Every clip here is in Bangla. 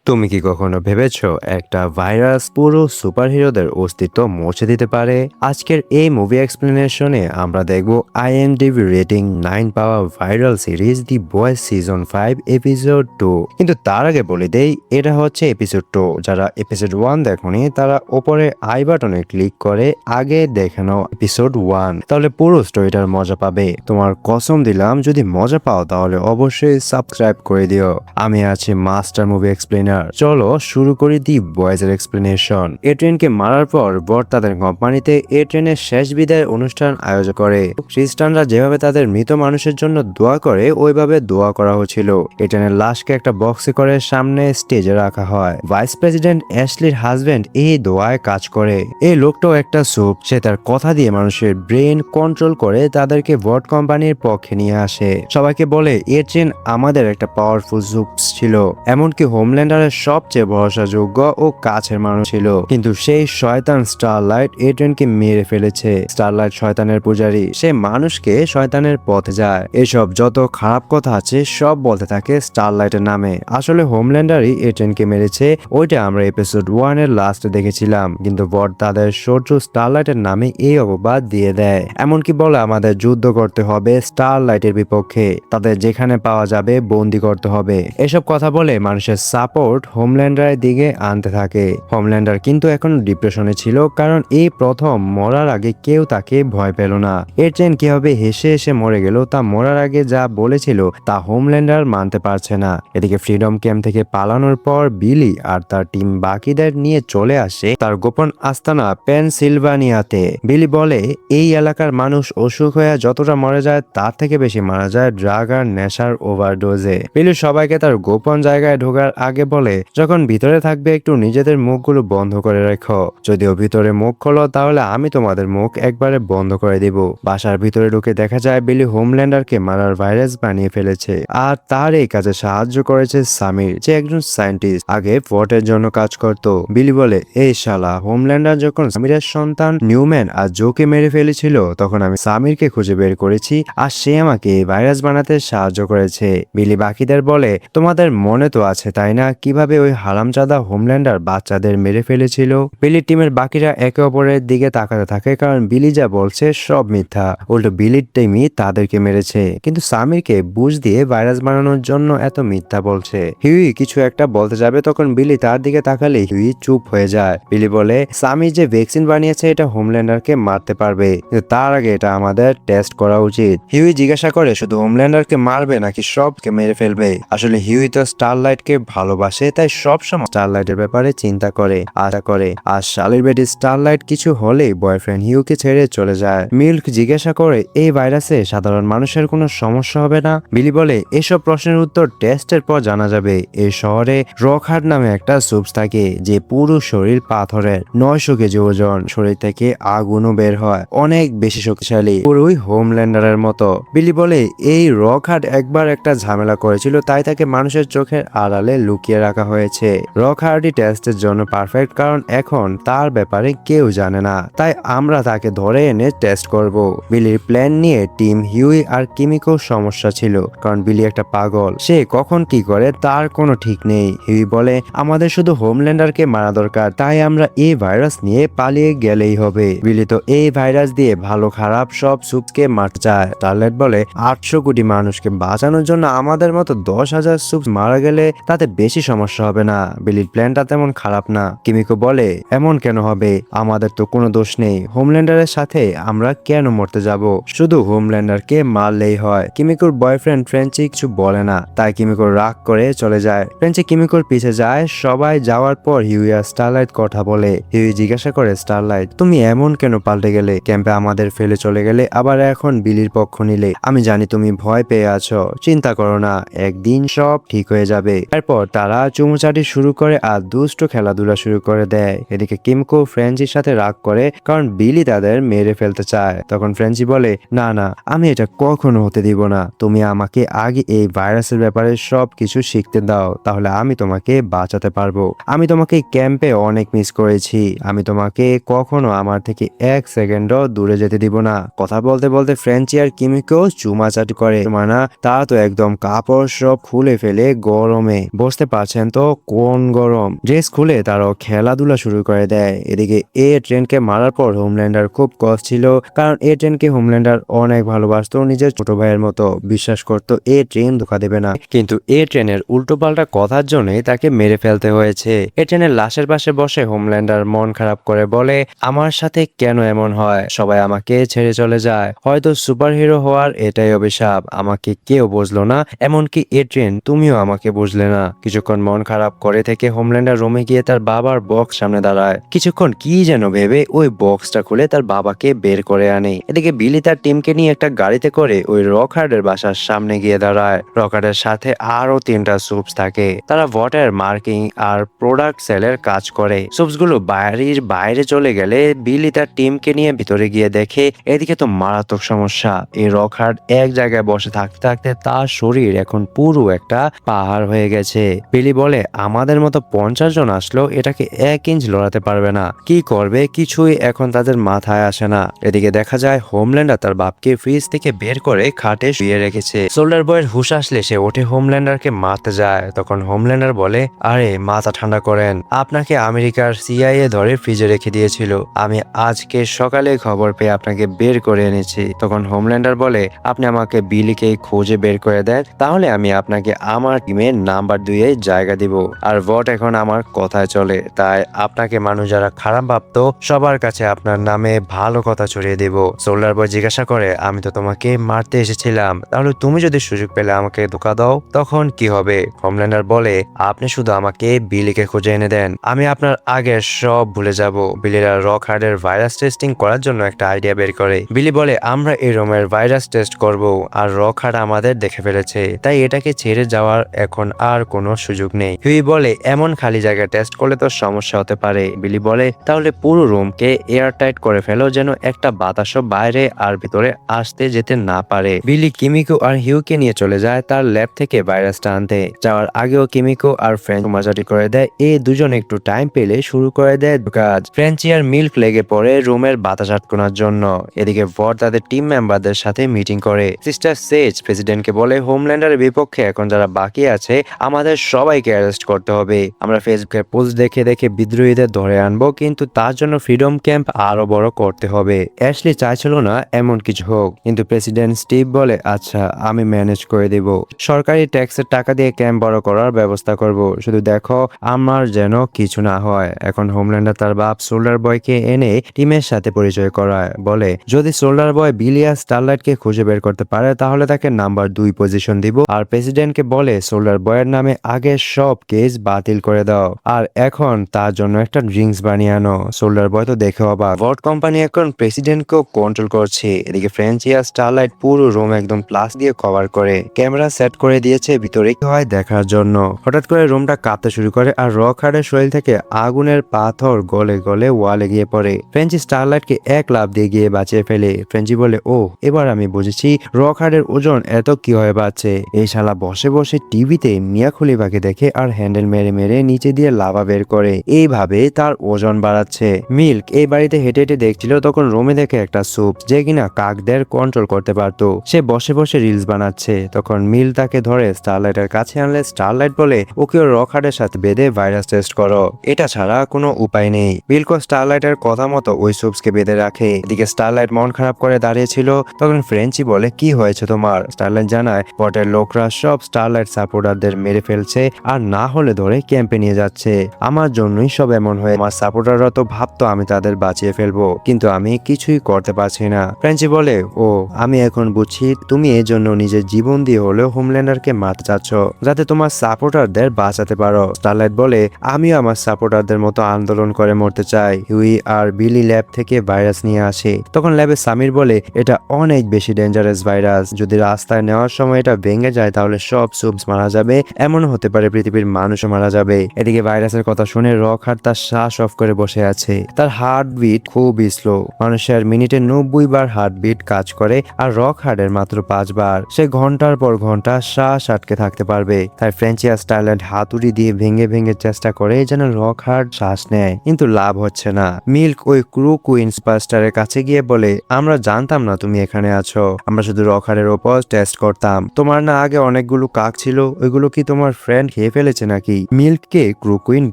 তুমি কি কখনো ভেবেছো একটা ভাইরাস পুরো সুপারহিরোদের অস্তিত্ব মুছে দিতে পারে? আজকের এই মুভি এক্সপ্লেনেশনে আমরা দেখব আইএমডিবি রেটিং 9 পাওয়া viral series the boys season 5 episode 2। কিন্তু তার আগে বলে দেই, এটা হচ্ছে এপিসোড 2। যারা এপিসোড 1 দেখোনি তারা ওপরে আই বাটনে ক্লিক করে আগে দেখে নাও এপিসোড 1, তাহলে পুরো স্টোরিটার মজা পাবে। তোমার কসম দিলাম, যদি মজা পাও তাহলে অবশ্যই সাবস্ক্রাইব করে দিও। আমি আছি মাস্টার মুভি এক্সপ্লেনার। চলো শুরু করি দি বয়েজের এক্সপ্লেনেশন। এ ট্রেনকে মারার পর বর তাদের কোম্পানিতে এ ট্রেনের শেষ বিদায় অনুষ্ঠান আয়োজন করে। খ্রিস্টানরা যেভাবে তাদের মৃত মানুষের জন্য দোয়া করে ওইভাবে দোয়া করা হচ্ছিল। এ ট্রেনের লাশকে একটা বক্সে করে সামনে স্টেজে রাখা হয়। ভাইস প্রেসিডেন্ট অ্যাশলির হাজবেন্ড এই দোয়ায় কাজ করে। এই লোকটাও একটা সুপ, সে তার কথা দিয়ে মানুষের ব্রেন কন্ট্রোল করে তাদেরকে ভোট কোম্পানির পক্ষে নিয়ে আসে। সবাইকে বলে এ ট্রেন আমাদের একটা পাওয়ারফুল সুপ ছিল, এমনকি হোমল্যান্ডারের সবচেয়ে ভরসাযোগ্য ও কাছের মানুষ ছিল। কিন্তু সেই শয়তান স্টারলাইট এ ট্রেনকে মেরে ফেলেছে। স্টারলাইট শয়তানের পূজারী, সে মানুষকে শয়তানের পথে যায়। এসব যত খারাপ কথা আছে সব বলতে থাকে স্টারলাইটের নামে। আসলে হোমল্যান্ডারই এ ট্রেনকে মেরেছে, ওইটা আমরা এপিসোড 1 এর লাস্টে দেখেছিলাম। কিন্তু বট তাদের শত্রু স্টারলাইটের নামে এই অপবাদ দিয়ে দেয়, এমনকি বলে আমাদের যুদ্ধ করতে হবে স্টারলাইটের বিপক্ষে, তাদের যেখানে পাওয়া যাবে বন্দি করতে হবে। এসব কথা বলে মানুষের সাপোর্ট হোমল্যান্ডারের দিকে আনতে থাকে। হোমল্যান্ডার কিন্তু এখন ডিপ্রেশনে ছিল, কারণ এই প্রথম মরার আগে কেউ তাকে ভয় পেল না। এর ট্রেন কিভাবে হেসে হেসে মরে গেল তা মরার আগে যা বলেছিল তা হোমল্যান্ডার মানতে পারছে না। এদিকে ফ্রিডম ক্যাম্প থেকে পালানোর পর বিলি আর তার টিম বাকিদের নিয়ে চলে আসে তার গোপন আস্তানা পেনসিলভানিয়াতে। বিলি বলে এই এলাকার মানুষ অসুখ হয়ে যতটা মরে যায় তার থেকে বেশি মারা যায় ড্রাগ আর নেশার ওভারডোজে। বিলি সবাইকে তার গোপন জায়গায় ঢোকার আগে বলে, যখন ভিতরে থাকবে একটু নিজেদের মুখগুলো বন্ধ করে রেখো। যদিও ভিতরে মুখ খোলো তাহলে আমি তোমাদের মুখ একবারে বন্ধ করে দিব। বাসার ভিতরে ঢুকে দেখা যায় বিলি হোমল্যান্ডারকে মারার ভাইরাস বানিয়ে ফেলেছে। আর তার এই কাজে সাহায্য করেছে সামির, যে একজন সায়েন্টিস্ট, আগে ফোর্টের জন্য কাজ করত। বিলি বলে, এই শালা, হোমল্যান্ডার যখন সামিরের সন্তান নিউম্যান আর জোকে মেরে ফেলেছিল তখন আমি সামিরকে খুঁজে বের করেছি আর সে আমাকে এই ভাইরাস বানাতে সাহায্য করেছে। বিলি বাকিদের বলে, তোমাদের মনে তো আছে তাই না কিভাবে ওই হারামজাদা হোমল্যান্ডার বাচ্চাদের মেরে ফেলেছিল? বিলির টিমের বাকিরা একে অপরের দিকে তাকাতে থাকে, কারণ বিলি যা বলছে সব মিথ্যা। উল্টো বিলির টিমই তাদেরকে মেরেছে, কিন্তু সামিরকে বুঝ দিয়ে ভাইরাস বানানোর জন্য এত মিথ্যা বলছে। হিউই কিছু একটা বলতে যাবে, তখন বিলি তার দিকে তাকালে হিউই চুপ হয়ে যায়। বিলি বলে, সামির যে ভ্যাকসিন বানিয়েছে এটা হোমল্যান্ডারকে মারতে পারবে, কিন্তু তার আগে এটা আমাদের টেস্ট করা উচিত। হিউই জিজ্ঞাসা করে, শুধু হোমল্যান্ডারকে মারবে নাকি সবকে মেরে ফেলবে? আসলে হিউই তো স্টারলাইটকে ভালোবাসে, তাই সবসময় স্টারলাইটের ব্যাপারে চিন্তা করে, আশা করে। আর শালির বেটি স্টারলাইট কিছু হলেই বয়ফ্রেন্ড হিউকে ছেড়ে চলে যায়। মিল্ক জিজ্ঞাসা করে, এই ভাইরাসে সাধারণ মানুষের কোনো সমস্যা হবে না? বিলি বলে, এসব প্রশ্নের উত্তর টেস্টের পর জানা যাবে। এই শহরে রকহার্ট নামে একটা সুপস থাকে যে পুরো শরীর পাথরের, 900 কেজি ওজন, শরীর থেকে আগুনও বের হয়, অনেক বেশি শক্তিশালী, পুরোই হোমল্যান্ডারের মতো। বিলি বলে, এই রকহার্ট একবার একটা ঝামেলা করেছিল, তাই তাকে মানুষের চোখের আড়ালে লুকিয়ে রাখা হয়েছে। রকহার্টই টেস্টের জন্য পারফেক্ট, কারণ এখন তার ব্যাপারে কেউ জানে না, তাই আমরা তাকে ধরে এনে টেস্ট করব। বিলির প্ল্যান নিয়ে টিম হিউই আর কিমিকো সমস্যা ছিল, কারণ বিলি একটা পাগল, সে কখন কি করে তার কোনো ঠিক নেই। হিউই বলে, আমাদের শুধু হোমল্যান্ডারকে মারা দরকার, তাই আমরা এই ভাইরাস নিয়ে পালিয়ে গেলেই হবে। বিলি তো এই ভাইরাস দিয়ে ভালো খারাপ সব সুপকে মারতে চায়। স্টারলাইট বলে, 800 কোটি মানুষকে বাঁচানোর জন্য আমাদের মতো 10,000 সুপ মারা গেলে তাতে বেশি সমস্যা হবে না। বিলির প্ল্যানটা তেমন খারাপ না। কিমিকো বলে, এমন কেন হবে? আমাদের তো কোনো দোষ নেই, হোমল্যান্ডারের সাথে আমরা কেন মরতে যাব? শুধু হোমল্যান্ডারকে মারলেই হয়। কিমিকোর বয়ফ্রেন্ড ফ্রেঞ্চি কিছু বলে না, তাই কিমিকোর রাগ করে চলে যায়। ফ্রেঞ্চি কিমিকোর পিছে যায়। সবাই যাওয়ার পর হিউই আর স্টারলাইট কথা বলে। হিউই জিজ্ঞাসা করে, স্টারলাইট, তুমি এমন কেন পাল্টে গেলে? ক্যাম্পে আমাদের ফেলে চলে গেলে, আবার এখন বিলির পক্ষ নিলে। আমি জানি তুমি ভয় পেয়ে আছো, চিন্তা করো না, একদিন সব ঠিক হয়ে যাবে। এরপর তারা চুমুচাটি শুরু করে আর দুষ্ট খেলাধুলা শুরু করে দেয়। এদিকে কিমকো ফ্রেঞ্চির সাথে রাগ করে, কারণ বিলি তাদের মেরে ফেলতে চায়। তখন ফ্রেঞ্চি বলে, না না, আমি এটা কখনো হতে দিব না। তুমি আমাকে আগে এই ভাইরাসের ব্যাপারে সব কিছু শিখতে দাও, তাহলে আমি তোমাকে বাঁচাতে পারবো। আমি তোমাকে ক্যাম্পে অনেক মিস করেছি, আমি তোমাকে কখনো আমার থেকে 1 সেকেন্ডও দূরে যেতে দিব না। কথা বলতে বলতে ফ্রেঞ্চি আর কিমিকো চুমাচাটি করে। মানা তা তো একদম কাপড় সব খুলে ফেলে গরমে বসতে পারছে দেখছেন তো কোন গরম। ড্রেস খুলে তারাও খেলাধুলা শুরু করে দেয়। এদিকে এ ট্রেনকে মারার পর হোমল্যান্ডার খুব কষ্ট ছিল, কারণ এ ট্রেনকে হোমল্যান্ডার অনেক ভালোবাসতো, নিজের ছোট ভাইয়ের মতো বিশ্বাস করতো এ ট্রেন ধোকা দেবে না। কিন্তু এ ট্রেনের উল্টোপাল্টা কথার জন্যই তাকে মেরে ফেলতে হয়েছে। এ ট্রেনের লাশের পাশে বসে হোমল্যান্ডার মন খারাপ করে বলে, আমার সাথে কেন এমন হয়, সবাই আমাকে ছেড়ে চলে যায়, হয়তো সুপারহিরো হওয়ার এটাই অভিশাপ, আমাকে কেউ বুঝলো না, এমনকি এ ট্রেন তুমিও আমাকে বুঝলে না। কিছুক্ষণ মন খারাপ করে থেকে হোমল্যান্ডার রুমে গিয়ে তার বাবার বক্স সামনে দাঁড়ায়। কিছুক্ষণ কি যেন ভেবে ওই বক্সটা খুলে তার বাবাকে বের করে আনে। এদিকে বিলি তার টিমকে নিয়ে একটা গাড়িতে করে ওই রকহার্ডের বাসার সামনে গিয়ে দাঁড়ায়। রকহার্ডের সাথে আরো 3টা সুপস থাকে, তারা ভোটার মার্কিং আর প্রোডাক্ট সেলের কাজ করে। সুপস গুলো বাড়ির বাইরে চলে গেলে বিলি তার টিমকে নিয়ে ভিতরে গিয়ে দেখে এদিকে তো মারাত্মক সমস্যা। এই রকহার্ড এক জায়গায় বসে থাকতে থাকতে তার শরীর এখন পুরো একটা পাহাড় হয়ে গেছে। বিলি বলে, আমাদের মতো 50 জন আসলো, এটাকে 1 ইঞ্চ লড়াতে পারবে না, কি করবে কিছুই এখন তাদের মাথায় আসে না। এদিকে দেখা যায় হোমল্যান্ডার তার বাপকে ফ্রিজ থেকে বের করে খাটে শুয়ে রেখেছে। সোল্ডার বয়ের হুশ আসলে সে ওঠে হোমল্যান্ডারকে মারতে যায়। তখন হোমল্যান্ডার বলে, আরে মাথা ঠান্ডা করেন, আপনাকে আমেরিকার সিআইএ ধরে ফ্রিজে রেখে দিয়েছিল, আমি আজকে সকালে খবর পেয়ে আপনাকে বের করে এনেছি। তখন হোমল্যান্ডার বলে, আপনি আমাকে বিলিকে খুঁজে বের করে দেন, তাহলে আমি আপনাকে আমার টিমের নাম্বার 2-এ জায়গা দিব। আর ভোট এখন আমার কথায় চলে, তাই আপনাকে মানুষ যারা খারাপ ভাবতো সবার কাছে আপনার নামে ভালো কথা ছড়িয়ে দেব। সোল্ডার বয় জিজ্ঞাসা করে, আমি তো তোমাকে মারতে এসেছিলাম, তাহলে তুমি যদি সুযোগ পেলে আমাকে ধোকা দাও তখন কি হবে? হোমল্যান্ডার বলে, আপনি শুধু আমাকে বিলিকে খুঁজে এনে দেন, আমি আপনার আগের সব ভুলে যাব। বিলিরা রকহার্ডের ভাইরাস টেস্টিং করার জন্য একটা আইডিয়া বের করে। বিলি বলে, আমরা এই রোমের ভাইরাস টেস্ট করব, আর রকহার্ড আমাদের দেখে ফেলেছে, তাই এটাকে ছেড়ে যাওয়ার এখন আর কোনো সুযোগ নেই। হিউই বলে, এমন খালি জায়গায় টেস্ট করলে তো সমস্যা হতে পারে। বিলি বলে, তাহলে পুরো রুমকে এয়ার টাইট করে ফেলো, যেন একটা বাতাসও বাইরে আর ভিতরে আসতে যেতে না পারে। বিলি কিমিকো আর হিউকে নিয়ে চলে যায় তার ল্যাব থেকে ভাইরাসটা আনতে। যাওয়ার আগেও কিমিকো আর ফ্রেঞ্চ মজাটি করে দেয়। এই দুজন একটু টাইম পেলে শুরু করে দেয় কাজ। ফ্রেঞ্চি আর মিল্ক লেগে পড়ে রুমের বাতাস আটকানোর জন্য। এদিকে ভর তাদের টিম মেম্বারদের সাথে মিটিং করে। সিস্টার সেজ প্রেসিডেন্টকে বলে, হোমল্যান্ডারের বিপক্ষে এখন যারা বাকি আছে আমাদের সবাইকে অ্যারেস্ট করতে হবে। আমরা ফেসবুকের পোস্ট দেখে দেখে বিদ্রোহীদের ধরে আনবো, কিন্তু তার জন্য ফ্রিডম ক্যাম্প আরো বড় করতে হবে। অ্যাশলি চাইছিল না এমন কিছু হোক, কিন্তু প্রেসিডেন্ট স্টিভ বলে, আচ্ছা আমি ম্যানেজ করে দিব, সরকারি ট্যাক্সের টাকা দিয়ে ক্যাম্প বড় করার ব্যবস্থা করব, শুধু দেখো আমার যেন কিছু না হয়। এখন হোমল্যান্ডার তার বাপ সোল্ডার বয়কে এনে টিমের সাথে পরিচয় করায়, বলে যদি সোল্ডার বয় বিলিয়া স্টারলাইটকে খুঁজে বের করতে পারে তাহলে তাকে নাম্বার 2 পজিশন দিব। আর প্রেসিডেন্টকে বলে সোল্ডার বয়ের নামে আগের সব কেস বাতিল করে দাও, আর এখন তার জন্য একটা ড্রিঙ্কস বানিয়ে আনো। সোল্ডার বয় তো দেখে অবাক। ভোট কোম্পানি এখন প্রেসিডেন্টকেও কন্ট্রোল করছে। এদিকে ফ্রেঞ্চিয়া স্টারলাইট পুরো রুম একদম প্লাস দিয়ে কভার করে ক্যামেরা সেট করে দিয়েছে ভিতরে কি হয় দেখার জন্য। হঠাৎ করে রুমটা কাঁপতে শুরু করে আর রকহার্ডের শরীর থেকে আগুনের পাথর গলে গলে ওয়ালে গিয়ে পড়ে। ফ্রেঞ্চি স্টারলাইটকে এক লাফ দিয়ে গিয়ে বাঁচিয়ে ফেলে। ফ্রেঞ্চি বলে, ও এবার আমি বুঝেছি রকহার্ডের ওজন এত কি হয়ে বাড়ছে। এই শালা বসে বসে টিভিতে মিয়া খলিফাকে দেখে আর হ্যান্ডেল মেরে মেরে নিচে দিয়ে লাভা বের করে, এইভাবে তার ওজন বাড়াচ্ছে। মিল্ক এই বাড়িতে হেঁটে হেঁটে দেখছিল, তখন রুমে দেখে একটা সুপ যে কিনা কাকদের কন্ট্রোল করতে পারতো। সে বসে বসে রিলস বানাচ্ছে। তখন মিল তাকে ধরে স্টারলাইটের কাছে আনলে স্টারলাইট বলে, ওকেও রকহার্ডের সাথে বেঁধে ভাইরাস টেস্ট করো, এটা ছাড়া কোনো উপায় নেই। মিল্ক স্টারলাইটের কথা মতো ওই সুপসকে বেঁধে রাখে। এদিকে স্টারলাইট মন খারাপ করে দাঁড়িয়েছিল। তখন ফ্রেঞ্চি বলে, কি হয়েছে তোমার? স্টারলাইট জানায়, পটের লোকরা সব স্টারলাইট সাপোর্টারদের মেরে ফেলছে, আর না হলে ধরে ক্যাম্পে নিয়ে যাচ্ছে। আমার জন্যই সব এমন হয়ে, আমার সাপোর্টাররা তো ভাবতো আমি তাদের বাঁচিয়ে ফেলবো, কিন্তু আমি কিছুই করতে পারছি না। ফ্রেঞ্চি বলে, ও আমি এখন বুঝছি তুমি এই জন্য নিজের জীবন দিয়ে হলেও হোমল্যান্ডারকে মারতে চাচ্ছ, যাতে তোমার সাপোর্টারদের বাঁচাতে পারো। স্টারলাইট বলে, আমিও আমার সাপোর্টারদের মতো আন্দোলন করে মরতে চাই। হিউই আর বিলি ল্যাব থেকে ভাইরাস নিয়ে আসে। তখন ল্যাবে সামির বলে, এটা অনেক বেশি ডেঞ্জারাস ভাইরাস, যদি রাস্তায় নেওয়ার সময় এটা ভেঙে যায় তাহলে সব সুপস মারা যাবে, এমন হতে পারে পৃথিবীর মানুষও মারা যাবে। এদিকে ভাইরাসের কথা শুনে রকহার্ড তার শ্বাস অফ করে বসে আছে। তার হার্টবিট খুবই স্লো, মানুষের মিনিটে 90 বার হার্টবিট কাজ করে, আর রকহার্ডের মাত্র 5 বার। সে ঘন্টার পর ঘন্টা শ্বাস আটকে থাকতে পারবে। তাই ফ্রেঞ্চিয়া স্টারলাইট হাতুড়ি দিয়ে ভেঙে ভেঙে চেষ্টা করে যেন রকহার্ড শ্বাস নেয়, কিন্তু লাভ হচ্ছে না। মিল্ক ওই ক্রু কুইন সুপারস্টারের কাছে গিয়ে বলে, আমরা জানতাম না তুমি এখানে আছো, আমরা শুধু রকহার্ডের ওপর টেস্ট করতাম। তোমার না আগে অনেকগুলো কাক ছিল, ওইগুলো কি তোমার ফ্রেন্ড খেয়ে খেয়ে ফেলেছে নাকি। মিল্ককে ক্রু কুইন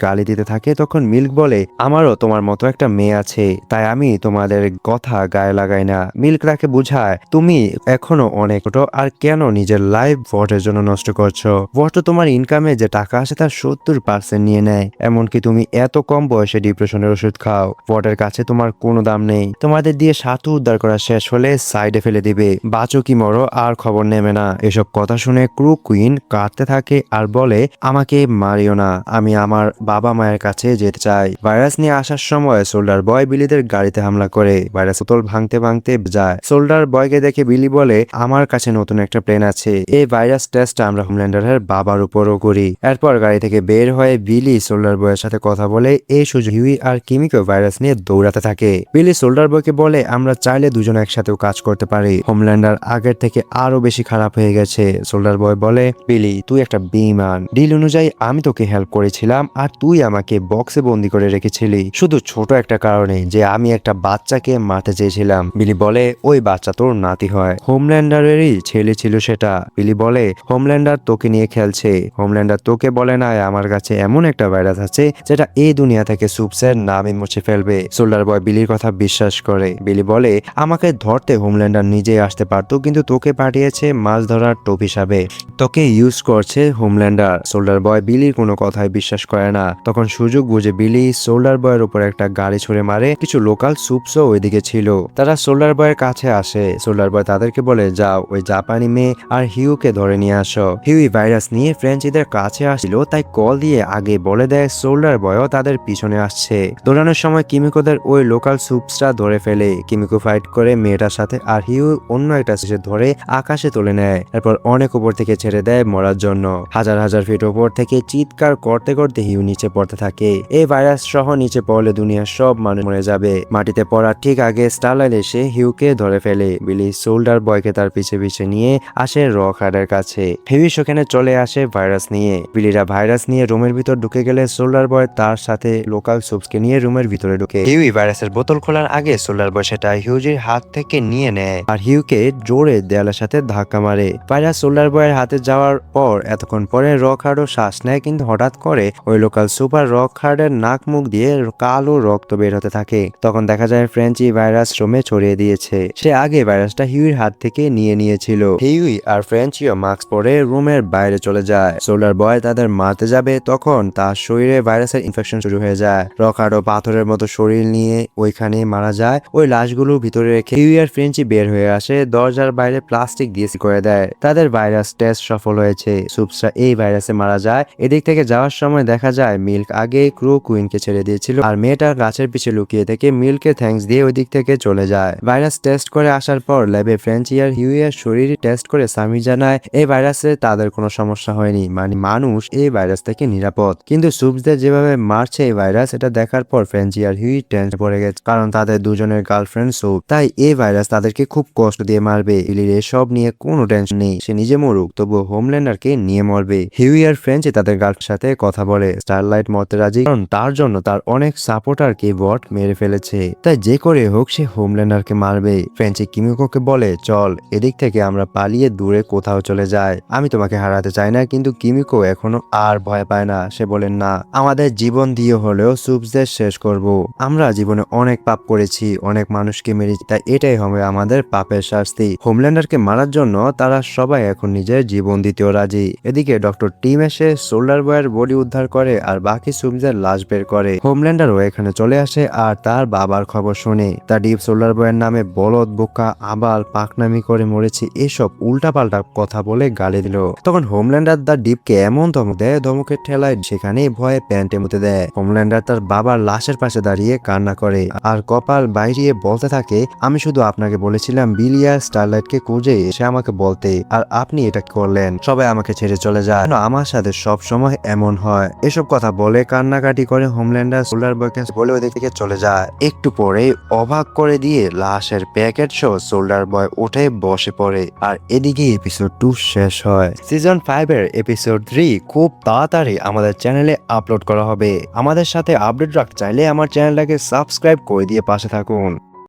গালি দিতে থাকে। তখন মিল্ক বলে, আমারও তোমার মতো একটা মেয়ে আছে, তাই আমি তোমাদের কথা গায়ে লাগাই না। মিল্ক তাকে বুঝায়, তুমি এখনো অনেক ছোট, আর কেন নিজের লাইফ ভোটের জন্য নষ্ট করছো। ভোট তো তোমার ইনকামে যে টাকা আসে তার 70% নিয়ে নেয়, এমনকি তুমি এত কম বয়সে ডিপ্রেশনের ওষুধ খাও। ভোটের কাছে তোমার কোনো দাম নেই। তোমাদের দিয়ে সাথু উদ্ধার করা শেষ হলে সাইডে ফেলে দিবে, বাঁচো কি মরো আর খবর নেবে না। এসব কথা শুনে ক্রু কুইন কাঁদতে থাকে আর বলে, আমাকে মারিও না, আমি আমার বাবা মায়ের কাছে যেতে চাই। ভাইরাস নিয়ে আসার সময় সোল্ডার বয় বিলিদের গাড়িতে হামলা করে। ভাইরাস বোতল ভাঙতে ভাঙতে যায়। সোল্ডার বয়কে দেখে বিলি বলে, আমার কাছে নতুন একটা প্লেন আছে, এই ভাইরাস টেস্ট আমরা হোমল্যান্ডারের বাবার উপরও করি। এরপর গাড়ি থেকে বের হয়ে বিলি সোল্ডার বয়ের সাথে কথা বলে এই সুযোগ হিউই আর কিমিকে ভাইরাস নিয়ে দৌড়াতে থাকে। বিলি সোল্ডার বয়কে বলে, আমরা চাইলে দুজন একসাথেও কাজ করতে পারি, হোমল্যান্ডার আগের থেকে আরো বেশি খারাপ হয়ে গেছে। সোল্ডার বয় বলে, বিলি তুই একটা বেঈমান, ডিল অনুযায়ী আমি তোকে হেল্প করেছিলাম আর তুই আমাকে বক্সে বন্দি করে রেখেছিলি শুধু ছোট একটা কারণে, যে আমি একটা বাচ্চাকে মারতে চেয়েছিলাম। বিলি বলে, ওই বাচ্চা তোর নাতি হয়, হোমল্যান্ডারেরই ছেলে ছিল সেটা। বিলি বলে, হোমল্যান্ডার তোকে নিয়ে খেলছে, হোমল্যান্ডার তোকে বলে না আমার কাছে এমন একটা ভাইরাস আছে যেটা এই দুনিয়া থেকে সুপসের নামে মুছে ফেলবে। সোল্ডার বয় বিলির কথা বিশ্বাস করে। বিলি বলে, আমাকে ধরতে হোমল্যান্ডার নিজেই আসতে পারতো, কিন্তু তোকে পাঠিয়েছে মাছ ধরার টোপ হিসাবে, তোকে ইউজ করছে হোমল্যান্ডার। সোল্ডার বয় বিলির কোনো কথাই বিশ্বাস করে না। তখন সুযোগ বুঝে বিলি সোল্ডার বয়ের উপর একটা গাড়ি ছুড়ে মারে। কিছু লোকাল সুপসও ওইদিকে ছিল, তারা সোল্ডার বয়ের কাছে আসে। সোল্ডার বয় তাদেরকে বলে, যাও ওই জাপানি মেয়ে আর হিউকে ধরে নিয়ে আসো। হিউই ভাইরাস নিয়ে ফ্রেঞ্চিদের কাছে আসছিল, তাই কল দিয়ে আগে বলে দেয় সোল্ডার বয়ও তাদের পিছনে আসছে। দৌড়ানোর সময় কিমিকোদের ওই লোকাল সুপসরা ধরে ফেলে। কিমিকো ফাইট করে মেয়েটার সাথে, আর হিউ অন্য একটা শিশে ধরে আকাশে তুলে নেয়। এরপর অনেক উপর থেকে ছেড়ে দেয় মরার জন্য। হাজার হাজার ফিট উপর থেকে চিৎকার করতে করতে হিউ নিচে পড়তে থাকে। এই ভাইরাস সহ নিচে পড়লে দুনিয়ার সব মানুষ মরে যাবে। মাটিতে পড়ার ঠিক আগে স্টারলাইট এসে হিউকে ধরে ফেলে। বিলি সোল্ডার বয়কে তার পিছে পিছে নিয়ে আসে রক হার্ডের কাছে। হিউ সেখানে চলে আসে ভাইরাস নিয়ে। বিলিরা ভাইরাস নিয়ে রুমের ভিতর ঢুকে গেলে সোল্ডার বয় তার সাথে লোকাল সুপসকে নিয়ে রুমের ভিতরে ঢুকে। হিউই ভাইরাসের বোতল খোলার আগে সোল্ডার বয় সেটা হিউজির হাত থেকে নিয়ে নেয় আর হিউকে জোরে দেয়ালের সাথে ধাক্কা মারে। ভাইরাস সোল্ডার বয়ের হাতে যাওয়ার পর এতক্ষণ পরে রক হার্ডও শ্বাস নেয়, কিন্তু হঠাৎ করে ওই লোকাল সুপার রক হার্ডের নাক মুখ দিয়ে কালো রক্ত বের হতে থাকে। তখন দেখা যায় ফ্রেঞ্চি ভাইরাস রুমে ছড়িয়ে দিয়েছে। সে আগে ভাইরাসটা হিউইর হাত থেকে নিয়ে নিয়েছিল। হিউই আর ফ্রেঞ্চিও মাস্ক পরে রুমের বাইরে চলে যায়। সোল্ডার বয় তাদের মারতে যাবে, তখন তার শরীরে ভাইরাসের ইনফেকশন শুরু হয়ে যায়। রক হার্ডও পাথরের মতো শরীর নিয়ে ওইখানে মারা যায়। ওই লাশগুলো ভিতরে রেখে হিউই আর ফ্রেঞ্চি বের হয়ে আসে। দরজার বাইরে প্লাস্টিক দিয়ে করে দেয়। তাদের ভাইরাস টেস্ট সফল হয়েছে। সুপসরা এই ভাইরাসে মারা যায়। এদিক থেকে যাওয়ার সময় দেখা যায় মিল্ক আগে ক্রু কুইনকে ছেড়ে দিয়েছিল, আর মেয়েটা গাছের পিছে লুকিয়ে থেকে মিল্ককে থ্যাঙ্কস দিয়ে ওই দিক থেকে চলে যায়। ভাইরাস টেস্ট করে আসার পর ল্যাবে ফ্রেঞ্চি আর হিউইয়ের শরীর টেস্ট করে সামি জানায় এই ভাইরাসে তাদের কোনো সমস্যা হয়নি, মানে মানুষ এই ভাইরাস থেকে নিরাপদ। কিন্তু সুপসদের যেভাবে মারছে এই ভাইরাস, এটা দেখার পর ফ্রেঞ্চি আর হিউই টেনশন পড়ে গেছে, কারণ তাদের দুজনের গার্লফ্রেন্ড সুপ, তাই এই ভাইরাস তাদেরকে খুব কষ্ট দিয়ে মারবে। ইলির এসব নিয়ে কোনো টেনশন নেই, সে নিজে মরুক, তবুও হোমল্যান্ডারকে নিয়ে মরবে। হিউই আর ফ্রেঞ্চি তাদের গার্লফ্রেন্ডের সাথে কথা বলে। স্টারলাইট মরতে রাজি, কারণ তার জন্য তার অনেক সাপোর্টারকে বট মেরে ফেলেছে, তাই যে করে হোক সে হোমল্যান্ডারকে মারবে। ফ্রেঞ্চি কিমিকোকে বলে, চল এদিক থেকে আমরা পালিয়ে দূরে কোথাও চলে যাই, আমি তোমাকে হারাতে চাই না। কিন্তু কিমিকো এখনো আর ভয় পায় না। সে বলে, না, আমাদের জীবন দিয়ে হলেও সুপসদের শেষ করব। আমরা জীবনে অনেক পাপ করেছি, অনেক মানুষকে মেরেছি, তাই এটাই হবে আমাদের পাপের শাস্তি। হোমল্যান্ডারকে মারার জন্য তারা সবাই এখন নিজের জীবন দিতেও রাজি। এদিকে ডক্টর টিম এসে সোল্ডার বয়ের বডি উদ্ধার করে আর বাকি সুপসদের লাশ বের করে। হোমল্যান্ডারও এখানে চলে আসে আর তার বাবার খবর শুনে। তার ডিপ সোল্ডার বয়ের নামে বলদ, বোকা, আবাল, পাকনামি করে মরেছে, এসব উল্টাপাল্টা কথা বলে গালি দিল। তখন হোমল্যান্ডার তার ডিপকে এমন ধমক দেয়, ধমকের ঠেলায় সেখানে ভয়ে প্যান্টে মুতে দেয়। হোমল্যান্ডার তার বাবার লাশের পাশে দাঁড়িয়ে কান্না করে আর কপাল বাইরিয়ে বলতে থাকে, আমি শুধু আপনাকে বলেছিলাম বিলিয়া স্টারলাইটকে খুঁজে এসে আমাকে বলতে, আর আপনি এটা করলেন। সবাই আমাকে ছেড়ে চলে যায়, আমার সাথে সব সময় এমন হয়। এসব কথা বলে কান্নাকাটি করে হোমল্যান্ডার সোল্ডার বয়কে বলে ওদিক থেকে চলে যায়। একটু পরে অবাক করে দিয়ে লাশের প্যাকেট সহ সোল্ডার বয় উঠে বসে পড়ে। আর এদিকে এপিসোড 2 শেষ হয়। সিজন 5 এর এপিসোড 3 খুব তাড়াতাড়ি আমাদের চ্যানেলে আপলোড করা হবে। আমাদের সাথে আপডেট রাখতে চাইলে আমার চ্যানেলটাকে সাবস্ক্রাইব করে দিয়ে পাশে থাকুন।